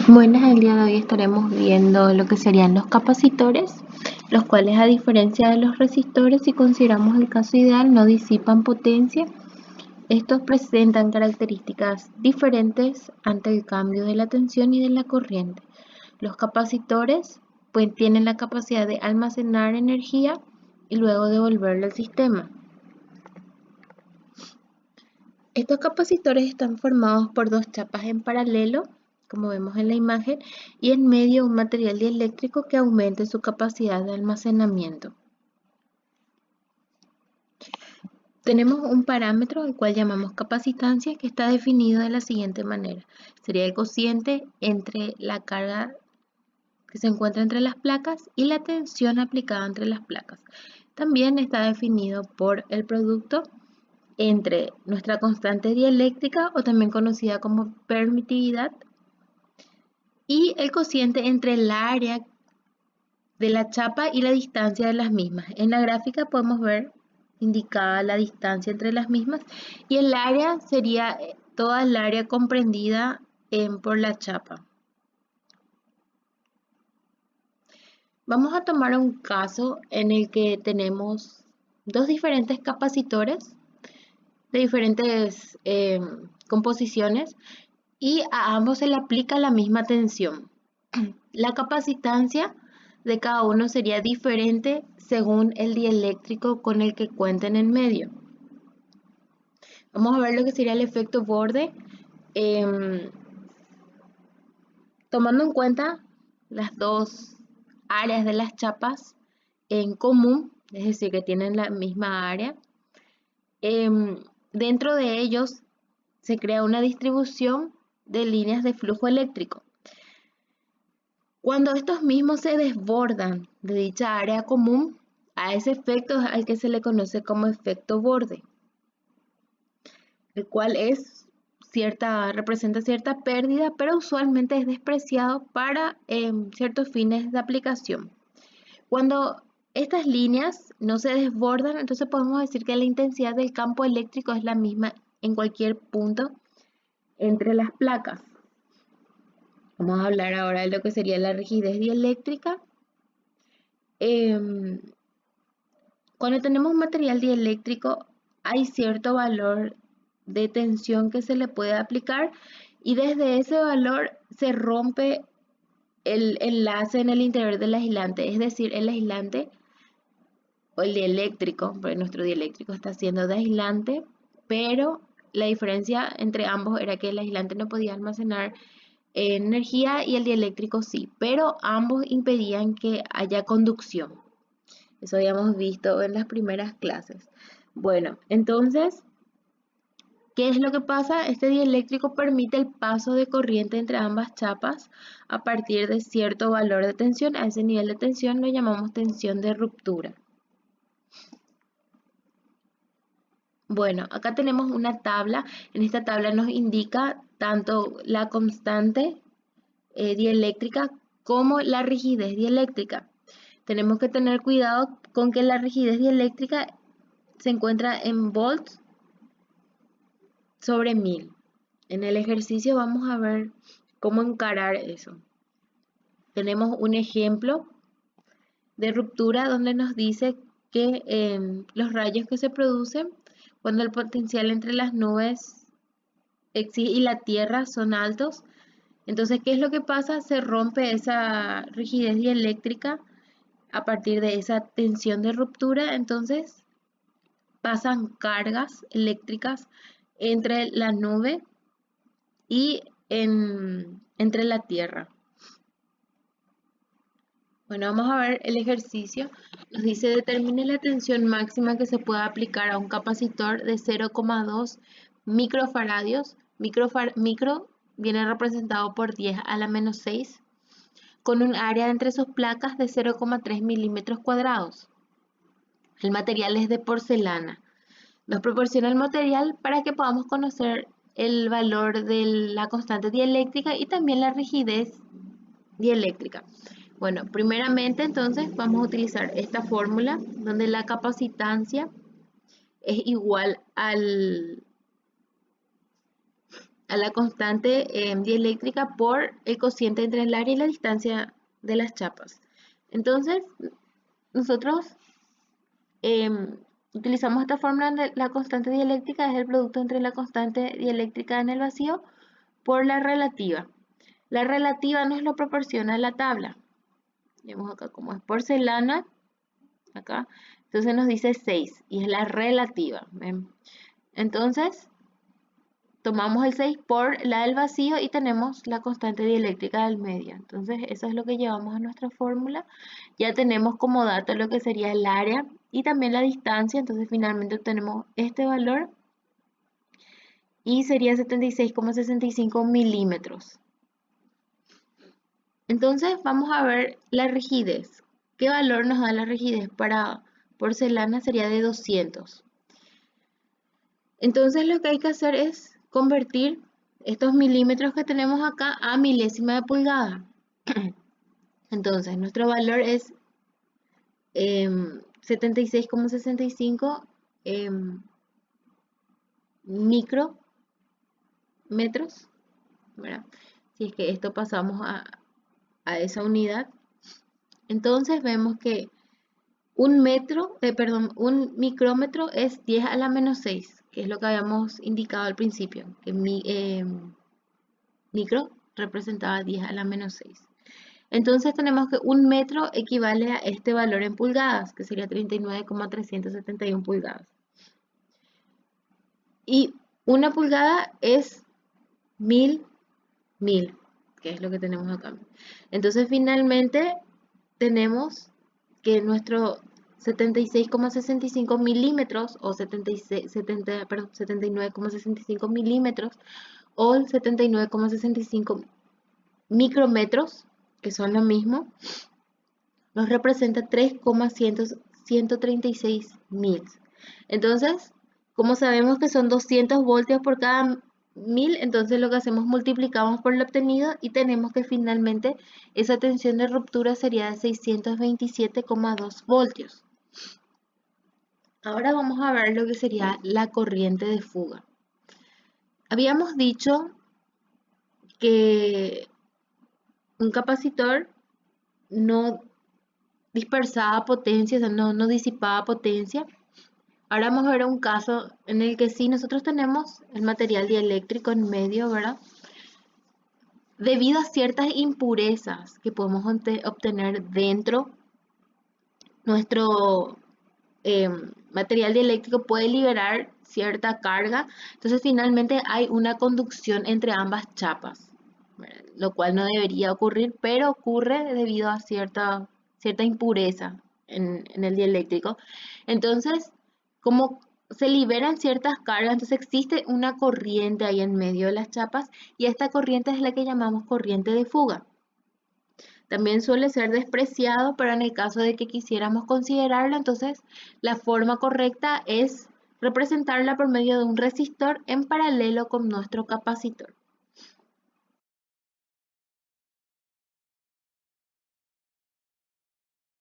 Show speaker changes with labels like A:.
A: Buenas, el día de hoy estaremos viendo lo que serían los capacitores, los cuales, a diferencia de los resistores, si consideramos el caso ideal, no disipan potencia. Estos presentan características diferentes ante el cambio de la tensión y de la corriente. Los capacitores pues, tienen la capacidad de almacenar energía y luego devolverla al sistema. Estos capacitores están formados por dos chapas en paralelo, como vemos en la imagen, y en medio un material dieléctrico que aumente su capacidad de almacenamiento. Tenemos un parámetro al cual llamamos capacitancia, que está definido de la siguiente manera. Sería el cociente entre la carga que se encuentra entre las placas y la tensión aplicada entre las placas. También está definido por el producto entre nuestra constante dieléctrica, o también conocida como permitividad, y el cociente entre el área de la chapa y la distancia de las mismas. En la gráfica podemos ver indicada la distancia entre las mismas, y el área sería toda el área comprendida por la chapa. Vamos a tomar un caso en el que tenemos dos diferentes capacitores de diferentes composiciones, y a ambos se le aplica la misma tensión. La capacitancia de cada uno sería diferente según el dieléctrico con el que cuenten en medio. Vamos a ver lo que sería el efecto borde, tomando en cuenta las dos áreas de las chapas en común, es decir, que tienen la misma área. Dentro de ellos se crea una distribución de líneas de flujo eléctrico. Cuando estos mismos se desbordan de dicha área común, a ese efecto es al que se le conoce como efecto borde, el cual representa cierta pérdida, pero usualmente es despreciado para ciertos fines de aplicación. Cuando estas líneas no se desbordan, entonces podemos decir que la intensidad del campo eléctrico es la misma en cualquier punto entre las placas. Vamos a hablar ahora de lo que sería la rigidez dieléctrica. Cuando tenemos un material dieléctrico, hay cierto valor de tensión que se le puede aplicar, y desde ese valor se rompe el enlace en el interior del aislante. Es decir, el aislante o el dieléctrico, porque nuestro dieléctrico está haciendo de aislante, pero la diferencia entre ambos era que el aislante no podía almacenar energía y el dieléctrico sí, pero ambos impedían que haya conducción. Eso habíamos visto en las primeras clases. Bueno, entonces, ¿qué es lo que pasa? Este dieléctrico permite el paso de corriente entre ambas chapas a partir de cierto valor de tensión. A ese nivel de tensión lo llamamos tensión de ruptura. Bueno, acá tenemos una tabla. En esta tabla nos indica tanto la constante dieléctrica como la rigidez dieléctrica. Tenemos que tener cuidado con que la rigidez dieléctrica se encuentra en volts sobre 1000. En el ejercicio vamos a ver cómo encarar eso. Tenemos un ejemplo de ruptura donde nos dice que los rayos que se producen cuando el potencial entre las nubes y la Tierra son altos. Entonces, ¿qué es lo que pasa? Se rompe esa rigidez dieléctrica a partir de esa tensión de ruptura. Entonces pasan cargas eléctricas entre la nube y entre la Tierra. Bueno, vamos a ver el ejercicio. Nos dice: determine la tensión máxima que se puede aplicar a un capacitor de 0,2 microfaradios. Micro viene representado por 10 a la menos 6, con un área entre sus placas de 0,3 milímetros cuadrados. El material es de porcelana. Nos proporciona el material para que podamos conocer el valor de la constante dieléctrica y también la rigidez dieléctrica. Bueno, primeramente entonces vamos a utilizar esta fórmula donde la capacitancia es igual al a la constante dieléctrica por el cociente entre el área y la distancia de las chapas. Entonces, nosotros utilizamos esta fórmula donde la constante dieléctrica es el producto entre la constante dieléctrica en el vacío por la relativa. La relativa nos lo proporciona la tabla. Vemos acá como es porcelana, acá, entonces nos dice 6 y es la relativa. ¿Ven? Entonces, tomamos el 6 por la del vacío y tenemos la constante dieléctrica del medio. Entonces, eso es lo que llevamos a nuestra fórmula. Ya tenemos como dato lo que sería el área y también la distancia. Entonces, finalmente obtenemos este valor y sería 76,65 milímetros. Entonces, vamos a ver la rigidez. ¿Qué valor nos da la rigidez para porcelana? Sería de 200. Entonces, lo que hay que hacer es convertir estos milímetros que tenemos acá a milésima de pulgada. Entonces, nuestro valor es 76,65 micrómetros, ¿verdad? Si es que esto pasamos a esa unidad. Entonces, vemos que un micrómetro es 10 a la menos 6, que es lo que habíamos indicado al principio, que micro representaba 10 a la menos 6. Entonces tenemos que un metro equivale a este valor en pulgadas, que sería 39,371 pulgadas. Y una pulgada es 1000, que es lo que tenemos acá. Entonces finalmente tenemos que nuestro 76,65 milímetros o 79,65 milímetros o 79,65 micrómetros, que son lo mismo, nos representa 3,136 mil. Entonces, como sabemos que son 200 voltios por cada 1000, entonces lo que hacemos multiplicamos por lo obtenido y tenemos que finalmente esa tensión de ruptura sería de 627,2 voltios. Ahora vamos a ver lo que sería la corriente de fuga. Habíamos dicho que un capacitor no dispersaba potencia, o sea, no disipaba potencia. Ahora vamos a ver un caso en el que sí nosotros tenemos el material dieléctrico en medio, ¿verdad? Debido a ciertas impurezas que podemos obtener dentro, nuestro material dieléctrico puede liberar cierta carga. Entonces finalmente hay una conducción entre ambas chapas, ¿verdad? Lo cual no debería ocurrir, pero ocurre debido a cierta impureza en el dieléctrico. Entonces, como se liberan ciertas cargas, entonces existe una corriente ahí en medio de las chapas y esta corriente es la que llamamos corriente de fuga. También suele ser despreciado, pero en el caso de que quisiéramos considerarlo, entonces la forma correcta es representarla por medio de un resistor en paralelo con nuestro capacitor.